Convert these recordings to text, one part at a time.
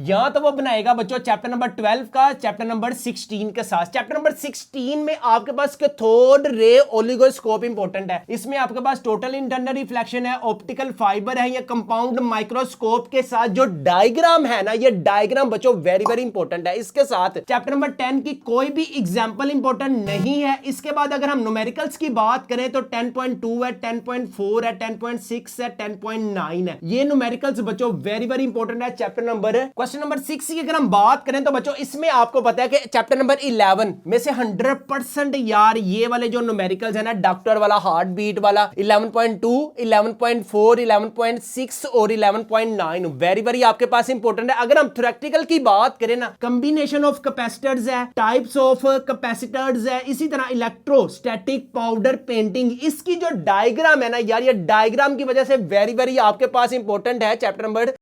या तो वो बनाएगा बच्चों चैप्टर नंबर 12 का चैप्टर नंबर 16 के साथ। चैप्टर नंबर 16 में आपके पास कैथोड रे ओलिगोस्कोप इंपॉर्टेंट है। इसमें आपके पास टोटल इंटरनल रिफ्लेक्शन है, ऑप्टिकल फाइबर है, या कंपाउंड माइक्रोस्कोप के साथ जो डायग्राम है ना, ये डायग्राम बच्चों वेरी वेरी इंपॉर्टेंट है। इसके साथ चैप्टर नंबर 10 की कोई भी एग्जांपल इंपॉर्टेंट नहीं है। इसके बाद अगर हम न्यूमेरिकल्स की बात करें तो 10.2 है, 10.4 है, 10.6 है, 10.9 है। ये न्यूमेरिकल्स बच्चों वेरी वेरी इंपॉर्टेंट है। चैप्टर नंबर क्वेश्चन नंबर 6 की अगर हम बात करें तो बच्चों इसमें आपको पता है कि चैप्टर नंबर 11 में से 100% यार ये वाले जो न्यूमेरिकल्स है ना, डॉक्टर वाला, हार्ट बीट वाला, 11.2, 11.4, 11.6 और 11.9 वेरी वेरी आपके पास इंपॉर्टेंट है। अगर हम थ्योरेटिकल की बात करें ना, कॉम्बिनेशन ऑफ कैपेसिटर्स है, टाइप्स ऑफ कैपेसिटर्स है, इसी तरह इलेक्ट्रोस्टैटिक पाउडर पेंटिंग, इसकी जो डायग्राम है ना यार, ये डायग्राम की वजह से वेरी वेरी आपके पास इंपॉर्टेंट है। चैप्टर नंबर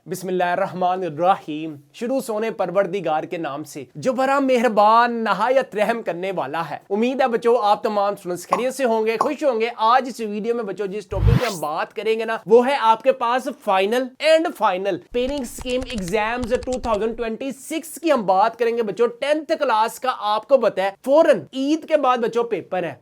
बिस्मिल्लाहिर्रहमानिर्रहीम, शुरू सोने परवरदिगार के नाम से जो बड़ा मेहरबान नहायत रहम करने वाला है। उम्मीद है बच्चों आप तमाम स्टूडेंट्स खैरियत से होंगे, खुश होंगे। आज इस वीडियो में बच्चों जिस टॉपिक की हम बात करेंगे ना, वो है आपके पास final and final pairing scheme exams 2026 की हम बात करेंगे बच्चों। 10th क्लास का आपको पता है फौरन ईद के बाद बच्चों पेपर है।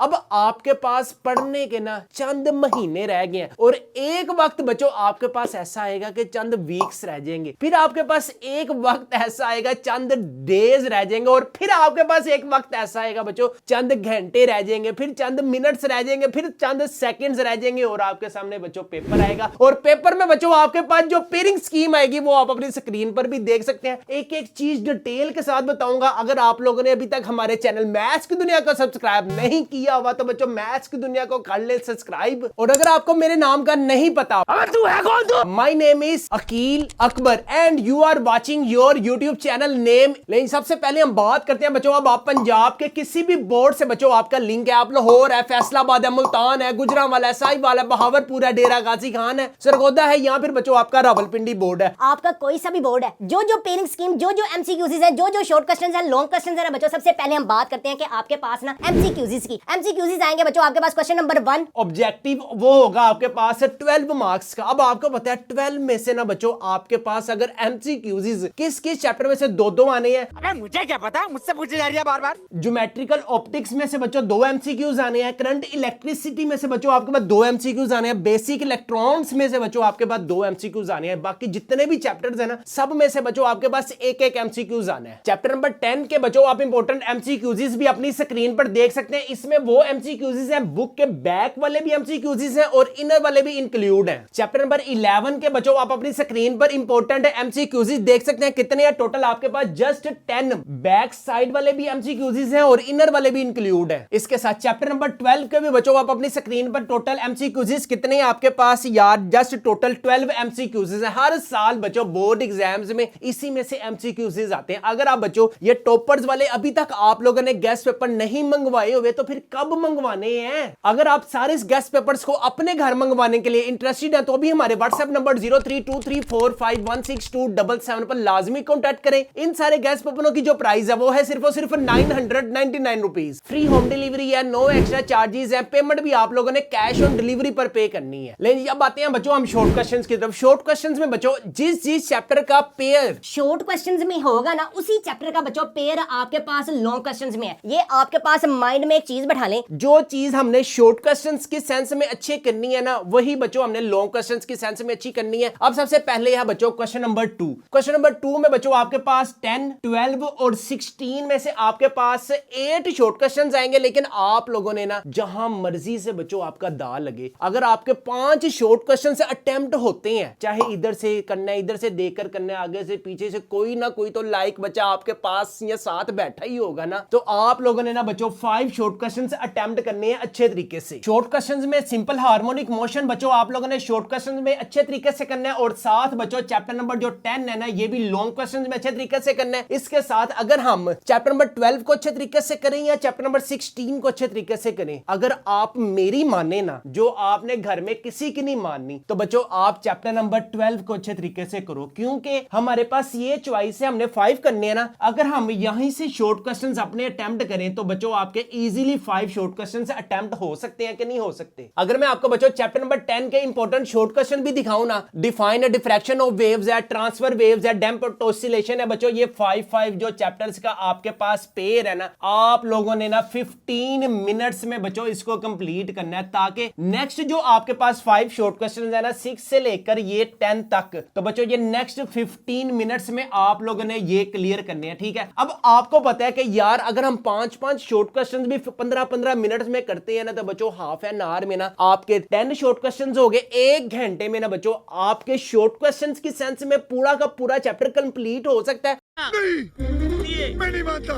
अब आपके पास पढ़ने के ना चंद महीने रह गए हैं, और एक वक्त बच्चों आपके पास ऐसा आएगा कि चंद वीक्स रह जाएंगे, फिर आपके पास एक वक्त ऐसा आएगा चंद डेज रह जाएंगे, और फिर आपके पास एक वक्त ऐसा आएगा बच्चों चंद घंटे रह जाएंगे, फिर चंद मिनट्स रह जाएंगे, फिर चंद सेकंड्स रह जाएंगे, और आपके सामने बच्चों पेपर आएगा। और पेपर में बच्चों आपके पास जो पेयरिंग स्कीम आएगी वो आप अपनी स्क्रीन पर भी देख सकते हैं। एक एक चीज डिटेल के साथ बताऊंगा। अगर आप लोगों ने अभी तक हमारे चैनल मैथ्स की दुनिया को सब्सक्राइब नहीं किया हुआ तो बच्चों मैथ्स की दुनिया को कर ले सब्सक्राइब। और अगर आपको मेरे नाम का नहीं पता, अगर तू है कौन तू, my name is Aqeel Akbar and you are watching your YouTube channel name. लेकिन सबसे पहले हम बात करते हैं बच्चों, अब आप पंजाब के किसी भी बोर्ड से बच्चों आपका लिंक है, आप लाहौर है, फैसलाबाद है, मुल्तान है, गुजरांवाला है, साहिवाल है, बहावरपुर है, डेरा गाजी खान है, सरगोदा है, यहाँ फिर बच्चों आपका रावलपिंडी बोर्ड है। आपका कोई सा भी बोर्ड है, जो जो पेयरिंग स्कीम, जो जो एमसीक्यूज है, जो जो शॉर्ट क्वेश्चंस है, लॉन्ग क्वेश्चंस है बच्चों, सबसे पहले हम बात करते हैं कि आपके पास ना एमसीक्यूज की एमसीक्यूज आएंगे बच्चों। आपके पास क्वेश्चन नंबर 1 ऑब्जेक्टिव वो होगा आपके पास 12 मार्क्स का। अब आपको पता है 12 में से ना बच्चों आपके पास अगर एमसीक्यूज किस किस चैप्टर में से दो आने हैं, अरे मुझे क्या पता, मुझसे पूछी जा रही है बार बार। ज्योमेट्रिकल ऑप्टिक्स में से बच्चों 2 एमसीक्यूज आने हैं, करंट इलेक्ट्रिसिटी में से बच्चों आपके पास 2 एमसीक्यूज आने हैं, बेसिक इलेक्ट्रॉन्स में से बच्चों आपके पास 2 एमसीक्यूज आने हैं। बाकी जितने भी चैप्टर्स है ना, सब में से बच्चों आपके पास एक एक एमसीक्यूज आने हैं। चैप्टर नंबर 10 के बच्चों आप इंपॉर्टेंट एमसीक्यूज भी अपनी स्क्रीन पर देख सकते हैं। इसमें वो एमसीक्यूज हैं, बुक के बैक वाले भी एमसीक्यूज हैं और इनर वाले भी इंक्लूड हैं। चैप्टर नंबर 11 के बच्चों आप अपनी स्क्रीन पर इंपॉर्टेंट एमसीक्यूज देख सकते हैं। कितने हैं टोटल आपके पास? जस्ट 10। बैक साइड वाले भी एमसीक्यूज हैं और इनर वाले भी इंक्लूड हैं। इसके साथ चैप्टर नंबर 12 के भी बच्चों आप अपनी स्क्रीन पर टोटल एमसीक्यूज कितने हैं आपके पास? यार जस्ट टोटल 12 एमसीक्यूज हैं। हर साल बच्चों बोर्ड एग्जाम्स में इसी में से एमसीक्यूज आते हैं। अगर आप बच्चों ये टॉपर्स वाले अभी तक आप लोगों ने गेस्ट पेपर नहीं मंगवाए हुए तो फिर कब मंगवाने हैं? अगर आप सारे गेस्ट पेपर्स को अपने घर मंगवाने के लिए इंटरेस्टेड हैं तो भी हमारे व्हाट्सएप नंबर 0323451677 पर लाजमी कॉन्टैक्ट करें। इन सारे गेस्ट पेपरों की जो प्राइस है वो है सिर्फ और सिर्फ 999 रुपीज। फ्री होम डिलीवरी है, नो एक्स्ट्रा चार्जेस है, पेमेंट भी आप लोगों ने कैश ऑन डिलीवरी पर पे करनी है। लेकिन अब आते हैं बच्चों हम शॉर्ट क्वेश्चंस की तरफ। शॉर्ट क्वेश्चंस में बच्चों जिस चैप्टर का पेयर शॉर्ट क्वेश्चंस में होगा ना, उसी चैप्टर का बच्चों पेयर आपके पास लॉन्ग क्वेश्चंस में है। ये आपके पास माइंड में एक चीज बैठा लें, जो चीज हमने शॉर्ट क्वेश्चंस की सेंस में अच्छी करनी है ना, वही बच्चों हमने लॉन्ग क्वेश्चंस की सेंस में अच्छी करनी है। अब सबसे पहले है बच्चों क्वेश्चन नंबर 2। क्वेश्चन नंबर 2 में बच्चों आपके पास 10, 12 और 16 में से आपके पास 8 शॉर्ट क्वेश्चंस आएंगे। लेकिन आप लोगों ने ना जहां मर्जी से बच्चों आपका दा लगे, अगर आपके 5 शॉर्ट क्वेश्चन से अटेम्प्ट होते हैं, चाहे इधर से करना है, इधर से देकर करना है, आगे से पीछे से, कोई ना कोई तो लाइक बच्चा आपके पास या साथ बैठा ही होगा ना, तो आप लोगों ने ना बच्चों 5 शॉर्ट क्वेश्चन अटेम्प्ट करने हैं अच्छे तरीके से। शॉर्ट क्वेश्चंस में सिंपल हार्मोनिक मोशन बच्चों आप लोगों ने शॉर्ट क्वेश्चंस में अच्छे तरीके से करना है, और साथ बच्चों चैप्टर नंबर जो 10 है ना, ये भी लॉन्ग क्वेश्चंस में अच्छे तरीके से करना है। इसके साथ अगर हम चैप्टर नंबर 12 को अच्छे तरीके से करें या चैप्टर नंबर 16 को अच्छे तरीके से करें, अगर आप मेरी माने ना, जो आपने घर में किसी की नहीं माननी, तो बच्चों आप चैप्टर नंबर 12 को अच्छे तरीके से करो, क्योंकि हमारे पास ये चॉइस है, हमने 5 करने हैं ना। अगर हम यहीं से शॉर्ट क्वेश्चंस अपने अटेम्प्ट करें तो बच्चों आपके इजीली 5 शॉर्ट क्वेश्चन से अटेम्प्ट हो सकते हैं कि नहीं हो सकते। अगर मैं आपको बच्चों चैप्टर नंबर 10 के इंपॉर्टेंट शॉर्ट क्वेश्चन भी दिखाऊं ना, डिफाइन डिफ्रैक्शन ऑफ वेव्स है, ट्रांसफर वेव्स है, डैम्प्ड ऑसिलेशन है बच्चों, ये 5 जो चैप्टर्स का आपके पास पेयर है ना, आप लोगों ने ना 15 मिनट्स में बच्चों इसको कंप्लीट करना है, ताकि नेक्स्ट जो आपके पास 5 शॉर्ट क्वेश्चन है ना 6 से लेकर ये 10 तक, तो बच्चों ये नेक्स्ट 15 मिनट्स में आप लोगों ने ये क्लियर करने हैं, ठीक है। अब आपको पता है कि यार अगर हम 5 शॉर्ट क्वेश्चन भी 15 मिनट्स में करते हैं ना, तो बच्चों हाफ एन आवर में ना आपके 10 शॉर्ट क्वेश्चन हो गए, 1 घंटे में ना बच्चों आपके शॉर्ट क्वेश्चन की सेंस में पूरा का पूरा चैप्टर कंप्लीट हो सकता है। नहीं, मैं नहीं मानता।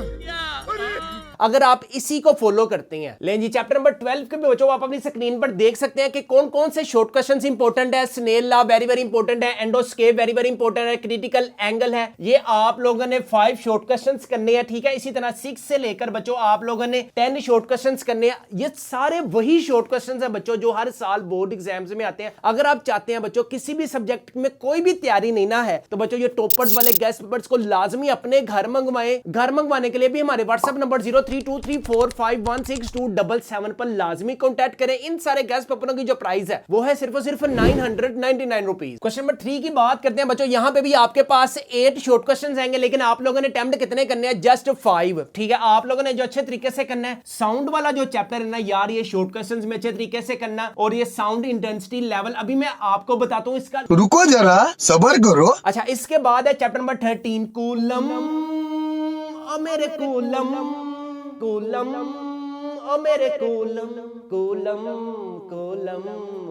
अगर आप इसी को फॉलो करते हैं। लेकिन जी चैप्टर नंबर 12 के भी बच्चों आप अपनी स्क्रीन पर देख सकते हैं कि कौन कौन से शॉर्ट क्वेश्चंस इंपॉर्टेंट है। Snell law very very important है, एंडोस्केप वेरी वेरी इंपॉर्टेंट है, क्रिटिकल एंगल है, ये आप लोगों ने 5 शॉर्ट क्वेश्चंस करने हैं, ठीक है। इसी तरह 6 से लेकर बच्चों आप लोगों ने 10 शॉर्ट क्वेश्चंस करने हैं। ये सारे वही शॉर्ट क्वेश्चंस हैं बच्चों जो हर साल बोर्ड एग्जाम्स में आते हैं। अगर आप चाहते हैं बच्चों किसी भी सब्जेक्ट में कोई भी तैयारी नहीं ना है, तो बच्चों ये टॉपर्स वाले गेस्ट पेपर्स को लाजमी अपने घर मंगवाएं। घर मंगवाने के लिए भी हमारे व्हाट्सएप नंबर 0323451627 पर लाजमी कॉन्टैक्ट करें। इन सारे गेस्ट पेपरों की जो प्राइस है वो है सिर्फ और सिर्फ 999 रुपीज। क्वेश्चन नंबर 3 की बात करते हैं बच्चों, यहां पे भी आपके पास 8 शॉर्ट क्वेश्चंस आएंगे, लेकिन आप लोगों ने अटेम्प्ट कितने करने हैं? जस्ट 5, ठीक है। आप लोगों ने जो अच्छे तरीके से करना है, साउंड वाला जो चैप्टर है ना यार, ये शॉर्ट क्वेश्चंस में अच्छे तरीके से करना, और ये साउंड इंटेंसिटी लेवल अभी मैं आपको बताता हूं इसका। रुको जरा, सबर करो। अच्छा, इसके बाद है चैप्टर नंबर 13 कूलम, ओ मेरे कूलम कूलम, ओ मेरे कूलम कूलम कूलम,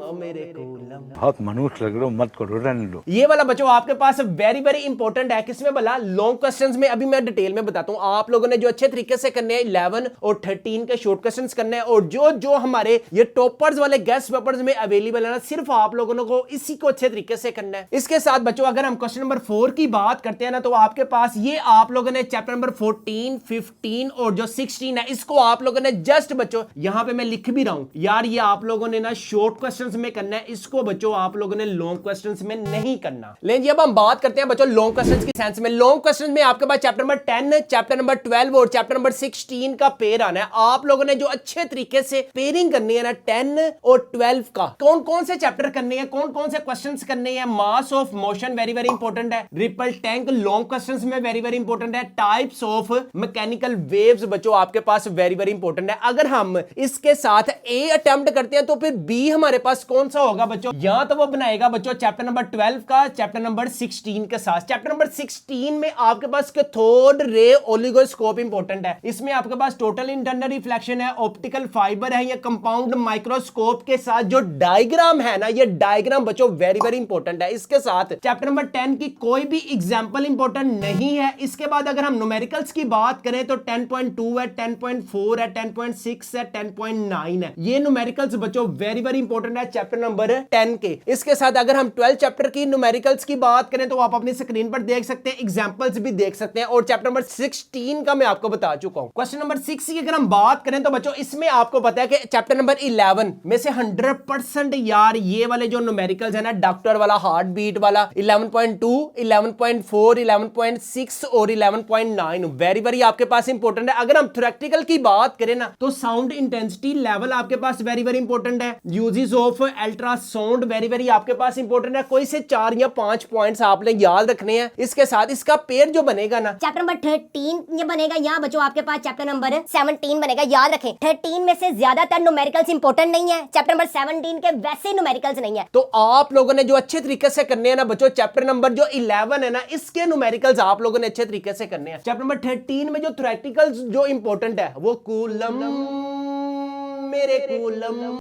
ओ मेरे कूलम। बहुत मनुष्य लग रहे हो, मत करो, रहने दो। ये वाला बच्चों आपके पास वेरी वेरी इंपॉर्टेंट है। किसमें भला? लॉन्ग क्वेश्चंस में। अभी मैं डिटेल में बताता हूं। आप लोगों ने जो अच्छे तरीके से करने हैं 11 और 13 के शॉर्ट क्वेश्चंस करने हैं, और जो जो हमारे ये टॉपर्स वाले गेस्ट पेपर्स में अवेलेबल है ना, सिर्फ आप लोगों को इसी को अच्छे तरीके से करना है। इसके साथ बच्चों अगर हम क्वेश्चन नंबर 4 की बात करते हैं ना, तो आपके पास ये आप लोगों ने चैप्टर नंबर 14, 15 और जो 16 है, इसको आप लोगों ने जस्ट बच्चों यहां पे मैं लिख भी रहा हूं यार, ये आप लोगों ने ना शॉर्ट क्वेश्चंस में करना है, इसको बच्चों आप लोगों ने लॉन्ग क्वेश्चंस में नहीं करना। लेकिन जब हम बात करते हैं बच्चों लॉन्ग क्वेश्चंस की सेंस में, लॉन्ग क्वेश्चंस में आपके पास चैप्टर नंबर 10, चैप्टर नंबर 12 और चैप्टर नंबर 16 का पेयर आना है। आप लोगों ने जो अच्छे तरीके से पेयरिंग करनी है ना 10 और 12 का, कौन कौन से चैप्टर करने हैं, कौन कौन से क्वेश्चंस करने हैं। Mass of motion very very important है, रिपल टैंक लॉन्ग क्वेश्चंस में वेरी वेरी इंपॉर्टेंट है, टाइप्स ऑफ मैकेनिकल वेव्स बच्चों आपके पास वेरी वेरी इंपॉर्टेंट है। अगर हम इसके साथ ए अटेम्प्ट करते हैं तो फिर बी हमारे पास कौन सा होगा बच्चों? या तो वो बनाएगा बच्चों चैप्टर नंबर 12 का चैप्टर नंबर 16 के साथ। चैप्टर नंबर 16 में आपके पास कैथोड रे ओलिगोस्कोप इंपॉर्टेंट है। इसमें आपके पास टोटल इंटरनल रिफ्लेक्शन है, ऑप्टिकल फाइबर है, या कंपाउंड माइक्रोस्कोप के साथ जो डायग्राम है ना, ये डायग्राम बच्चों वेरी वेरी इंपॉर्टेंट है। इसके साथ चैप्टर नंबर 10 की कोई भी एग्जांपल इंपॉर्टेंट नहीं है। इसके बाद अगर हम न्यूमेरिकल्स की बात करें तो 10.2 है, 10.4 है, 10.6 है, 10.9 है। ये न्यूमेरिकल्स बच्चों वेरी वेरी इंपॉर्टेंट है चैप्टर नंबर 10 के। इसके साथ अगर हम 12 चैप्टर की न्यूमेरिकल्स की बात करें तो आप अपनी स्क्रीन पर देख सकते हैं, एग्जांपल्स भी देख सकते हैं, और चैप्टर नंबर 16 का मैं आपको बता चुका हूं। क्वेश्चन नंबर 6 की अगर हम बात करें तो बच्चों इसमें आपको पता है कि चैप्टर नंबर 11 में से 100% यार ये वाले जो न्यूमेरिकल्स है ना, डॉक्टर वाला, हार्ट बीट वाला, 11.2, 11.4, 11.6 और 11.9 वेरी वेरी आपके पास इंपॉर्टेंट है। अगर हम थ्योरेटिकल की बात करें ना, तो साउंड इंटेंसिटी लेवल आपके पास वेरी वेरी इंपॉर्टेंट है, uses of ultrasound very very आपके पास इंपॉर्टेंट है। कोई से 4 या 5 पॉइंट्स आपने याद रखने हैं। इसके साथ इसका पेयर जो बनेगा ना, चैप्टर नंबर 13 ये बनेगा, यहाँ बच्चों आपके पास चैप्टर नंबर 17 बनेगा। याद रखें 13 में से ज्यादातर न्यूमेरिकल्स इंपॉर्टेंट नहीं है, चैप्टर नंबर 17 के वैसे न्यूमेरिकल्स नहीं है। तो आप लोगों ने जो अच्छे तरीके से करने हैं ना बच्चों, चैप्टर नंबर जो 11 है ना, इसके न्यूमेरिकल्स आप लोगों ने अच्छे तरीके से करने हैं। चैप्टर नंबर 13 में जो थ्योरेटिकल्स जो इंपॉर्टेंट है वो कूलम, मेरे कूलम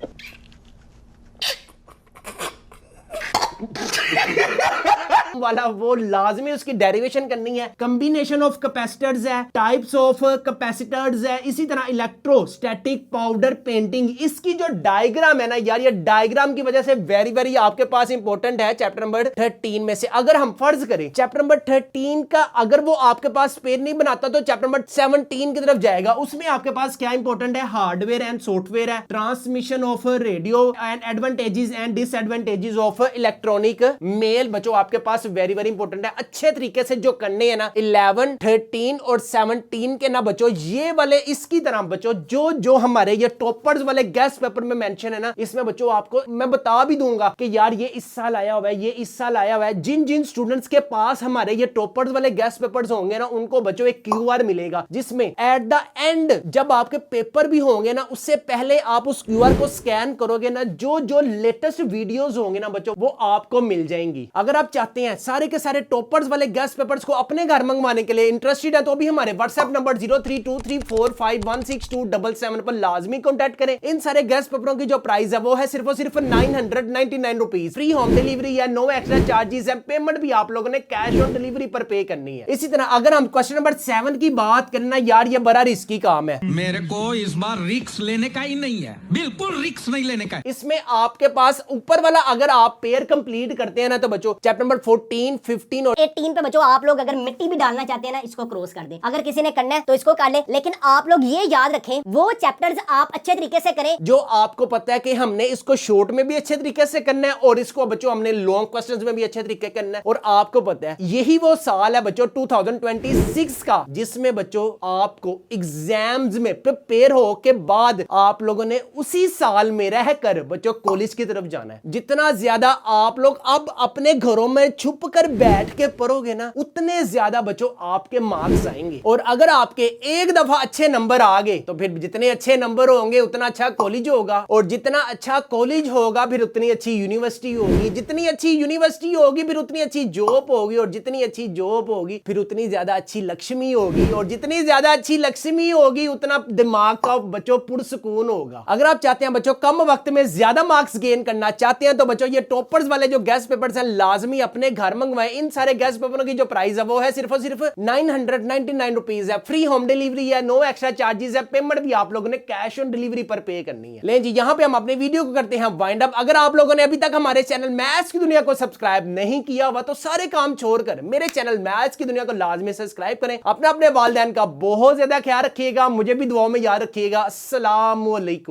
वाला, वो लाजमी उसकी डेरिवेशन करनी है। कॉम्बिनेशन ऑफ कैपेसिटर्स है, टाइप्स ऑफ कैपेसिटर्स है, इसी तरह इलेक्ट्रोस्टैटिक पाउडर पेंटिंग, इसकी जो डायग्राम है ना यार, ये डायग्राम की वजह से वेरी वेरी आपके पास इंपॉर्टेंट है चैप्टर नंबर 13 में से। अगर हम फर्ज करें चैप्टर नंबर 13 का अगर वो आपके पास पेयर नहीं बनाता तो चैप्टर नंबर 17 की तरफ जाएगा। उसमें आपके पास क्या इंपॉर्टेंट है? हार्डवेयर एंड सॉफ्टवेयर है, transmission of radio and advantages and disadvantages of electronic mail बच्चों आपके पास वेरी वेरी इंपॉर्टेंट है, अच्छे तरीके से जो करने हैं ना 11, 13 और 17 के ना बच्चों, ये वाले इसकी तरह बच्चों जो जो हमारे ये टॉपर्स वाले गेस्ट पेपर में मेंशन है ना, इसमें बच्चों आपको मैं बता भी दूंगा कि यार ये इस साल आया हुआ है, ये इस साल आया हुआ है। जिन जिन स्टूडेंट्स के पास हमारे ये टॉपर्स वाले गेस्ट पेपर्स होंगे ना, उनको बच्चों एक QR मिलेगा, जिसमें एट द एंड जब आपके पेपर भी होंगे ना, उससे पहले आप उस QR को स्कैन करोगे ना, जो जो लेटेस्ट वीडियोस होंगे ना बच्चों, वो आपको मिल जाएंगी। अगर आप चाहते हैं सारे के सारे टॉपर्स वाले गेस्ट पेपर्स को अपने घर मंगवाने के लिए इंटरेस्टेड है, तो भी हमारे व्हाट्सएप नंबर 0323451677 पर लाजमी कॉन्टैक्ट करें। इन सारे गेस्ट पेपरों की जो प्राइस है वो है सिर्फ और सिर्फ 999 रुपीज। फ्री होम डिलीवरी है, नो एक्स्ट्रा चार्जेस है, पेमेंट भी आप लोगों ने कैश ऑन डिलीवरी पर पे करनी है। इसी तरह अगर हम क्वेश्चन नंबर 7 की बात करना, यार ये बड़ा रिस्की काम है, मेरे को इस बार रिस्क लेने का ही नहीं है, बिल्कुल रिस्क नहीं लेने का है। इसमें आपके पास ऊपर वाला अगर आप पेयर कंप्लीट करते हैं ना, तो बच्चों चैप्टर नंबर 14, 15 और 18 पे बच्चों आप लोग अगर मिट्टी भी डालना चाहते हैं ना, इसको क्रॉस कर दें। अगर किसी ने करना है तो इसको कर ले, लेकिन आप लोग ये याद रखें वो चैप्टर्स आप अच्छे तरीके से करें जो आपको पता है कि हमने इसको शॉर्ट में भी अच्छे तरीके से करना है और इसको बच्चों हमने लॉन्ग क्वेश्चंस में भी अच्छे तरीके करना है। और आपको पता है यही वो साल है बच्चों 2026 का, जिसमें बच्चों आपको एग्जाम्स में प्रिपेयर हो के बाद आप लोगों ने उसी साल में रहकर बच्चों कॉलेज की तरफ जाना है। जितना ज्यादा आप लोग अब अपने घरों में छुप कर बैठ के पढ़ोगे ना, उतने ज्यादा बच्चों आपके मार्क्स आएंगे। और अगर आपके एक दफा अच्छे नंबर आ गए तो फिर जितने अच्छे नंबर होंगे उतना अच्छा कॉलेज होगा, और जितना अच्छा कॉलेज होगा फिर उतनी अच्छी यूनिवर्सिटी होगी, जितनी अच्छी यूनिवर्सिटी होगी फिर उतनी अच्छी जॉब होगी, और जितनी अच्छी जॉब होगी फिर उतनी ज्यादा अच्छी लक्ष्मी होगी, और जितनी ज्यादा अच्छी लक्ष्मी होगी उतना दिमाग का बच्चों पुरसकून होगा। अगर आप चाहते हैं बच्चों कम वक्त में ज्यादा मार्क्स गेन करना चाहते हैं, तो बच्चों ये टॉपर्स वाले जो गेस्ट पेपर्स हैं लाजमी अपने घर मंगवाएं। इन सारे गेस्ट पेपरों की जो प्राइस है वो है सिर्फ और सिर्फ 999 रुपीज है। फ्री होम डिलीवरी है, नो एक्स्ट्रा चार्जेस है, पेमेंट भी आप लोगों ने कैश ऑन डिलीवरी पर पे करनी है। ले जी यहां पे हम अपने वीडियो को करते हैं वाइंड अप। अगर आप लोगों ने अभी तक हमारे चैनल मैथ्स की दुनिया को सब्सक्राइब नहीं किया हुआ तो सारे काम छोड़कर मेरे चैनल मैथ्स की दुनिया को लाजमी सब्सक्राइब करें। अपने वालिदैन का बहुत ज्यादा ख्याल रखिएगा, मुझे भी दुआओं में याद रखिएगा। अस्सलाम वालेकुम।